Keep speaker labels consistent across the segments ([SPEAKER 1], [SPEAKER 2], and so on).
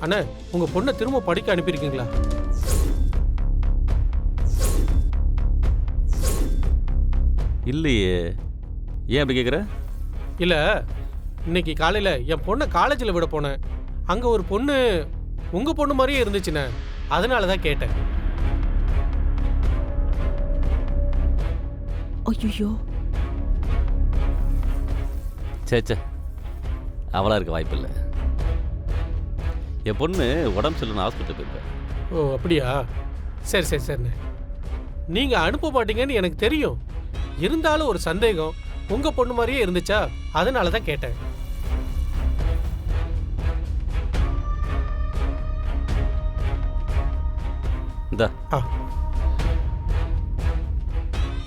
[SPEAKER 1] அண்ணா உங்க பொண்ணை திரும்ப படிக்க அனுப்பியிருக்கீங்களா?
[SPEAKER 2] இல்லையே. ஏன் அப்படி கேட்குற?
[SPEAKER 1] இல்ல, இன்னைக்கு காலையில என் பொண்ணை காலேஜில் விட போனேன். அங்க ஒரு பொண்ணு உங்க பொண்ணு மாதிரியே இருந்துச்சுண்ணே, அதனால தான் கேட்டேன்.
[SPEAKER 3] ஐயோ,
[SPEAKER 2] சே அவளாக இருக்க வாய்ப்பு இல்லை. என் பொண்ணு உடம்பு சரியில்லைன்னு ஹாஸ்பிட்டல் போயிருக்கேன்.
[SPEAKER 1] ஓ அப்படியா? சரி சரி சரிண்ணே. நீங்க அனுப்ப மாட்டீங்கன்னு எனக்கு தெரியும். இருந்தாலும் ஒரு சந்தேகம், உங்க பொண்ணு மாதிரியே இருந்துச்சா, அதனால தான் கேட்டேன்.
[SPEAKER 2] இந்தா.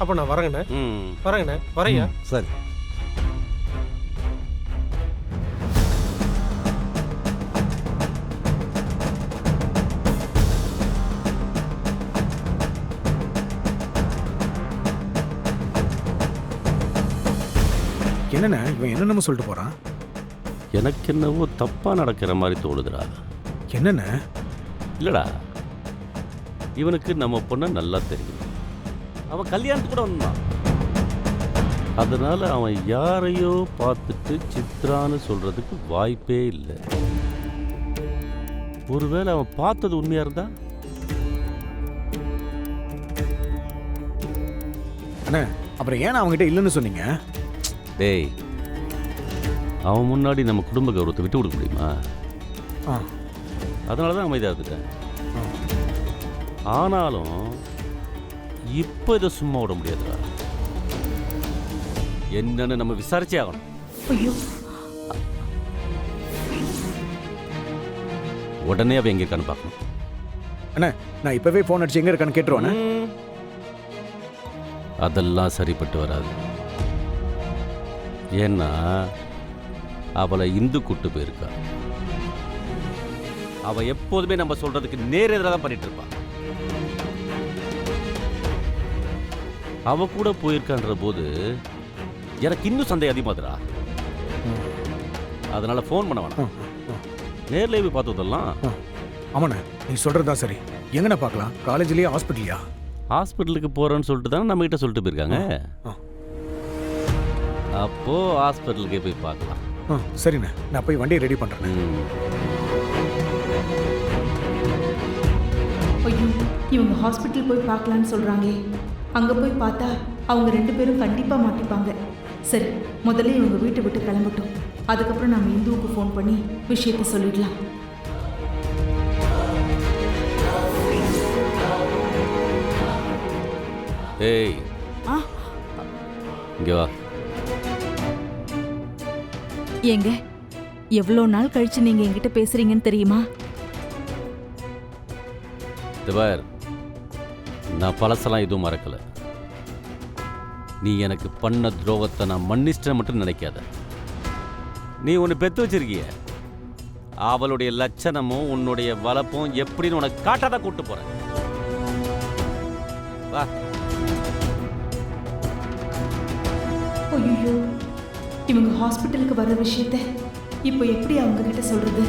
[SPEAKER 1] அப்ப நான் வரேங்கண்ணே. வரேங்கண்ணே. வரையா?
[SPEAKER 4] சரி. என்னண்ணே இவன் என்னென்னமோ சொல்லிட்டு போறான்?
[SPEAKER 2] எனக்கு என்னவோ தப்பா நடக்கிற மாதிரி தோணுதுடா.
[SPEAKER 4] என்னண்ணே?
[SPEAKER 2] இல்லடா, இவனுக்கு நம்ம பொண்ணை நல்லா தெரியும். அவன் கல்யாணத்துக்கு கூட வந்தான். அதனால அவன் யாரையோ பார்த்துட்டு சித்ரான்னு சொல்றதுக்கு வாய்ப்பே இல்லை. ஒருவேளை அவன் பார்த்தது உண்மையா இருந்தா?
[SPEAKER 4] அண்ணே அப்புறம் ஏன் அவங்ககிட்ட இல்லைன்னு சொன்னீங்க?
[SPEAKER 2] டேய், அவன் முன்னாடி நம்ம குடும்ப கௌரவத்தை விட்டு கொடுக்க முடியுமா? அதனால தான் அமைதியாக இருந்துட்டேன். ஆனாலும் இப்போ இதை சும்மா விட முடியாதுடா. என்னன்னு நம்ம விசாரிச்சே ஆகணும்.
[SPEAKER 3] ஐயோ,
[SPEAKER 2] உடனே அவன் எங்க இருக்கான்னு பார்க்கணும்.
[SPEAKER 4] அண்ணே நான் இப்பவே ஃபோன் அடிச்சு எங்க இருக்கான்னு கேட்டுருவானே.
[SPEAKER 2] அதெல்லாம் சரிப்பட்டு வராது. ஏன்னா அவளை இந்து கூட்டு போயிருக்கா. அவ எப்போதுமே நம்ம சொல்றதுக்கு நேர் எதிராக தான் பண்ணிட்டு இருப்பான். அவ கூட போயிருக்கான்ற போது எனக்கு இன்னும் சந்தேகம் அதிகமாதுரா. அதனால ஃபோன் பண்ண வேணாம், நேர்ல போய் பார்த்ததெல்லாம்.
[SPEAKER 4] ஆமாண்ணே நீ சொல்றதுதான் சரி. எங்கண்ணே பார்க்கலாம்? காலேஜ்லயா ஹாஸ்பிட்டல்லையா?
[SPEAKER 2] ஹாஸ்பிட்டலுக்கு போறேன்னு சொல்லிட்டு தானே நம்ம கிட்ட சொல்லிட்டு போயிருக்காங்க. அப்போ ஹாஸ்பிட்டலுக்கே போய் பார்க்கலாம்.
[SPEAKER 4] சரிண்ணே, நான் போய் வண்டியை ரெடி பண்றேன்.
[SPEAKER 3] ஐயோ, இவங்க ஹாஸ்பிட்டல் போய் பார்க்கலான்னு சொல்றாங்களே. அங்க போய் பார்த்தா அவங்க 2 பேரும் கண்டிப்பா மாட்டிப்பாங்க. சரி, முதல்ல இவங்க வீட்டை விட்டு கிளம்பட்டும். அதுக்கப்புறம் நம்ம இந்துவுக்கு ஃபோன் பண்ணி விஷயத்த சொல்லிடலாம்.
[SPEAKER 2] ஏய், இங்க வா.
[SPEAKER 3] ஏங்க, எவ்வளோ நாள் கழிச்சு நீங்க என்கிட்ட பேசுறீங்கன்னு தெரியுமா?
[SPEAKER 2] தேவர், நான் பழசெல்லாம் எதுவும் மறக்கல. நீ எனக்கு பண்ண துரோகத்தை நான் மன்னிச்சிட்டேன் மட்டும் நினைக்காத. நீ ஒன்று பெற்று வச்சிருக்கிய, அவளுடைய லட்சணமும் உன்னுடைய வளப்பும் எப்படின்னு உனக்கு காட்டாதான் கூட்டு போறேன். வா.
[SPEAKER 3] ஐயோ, இவங்க ஹாஸ்பிட்டலுக்கு வர விஷயத்த இப்போ எப்படி அவங்க கிட்ட சொல்றது?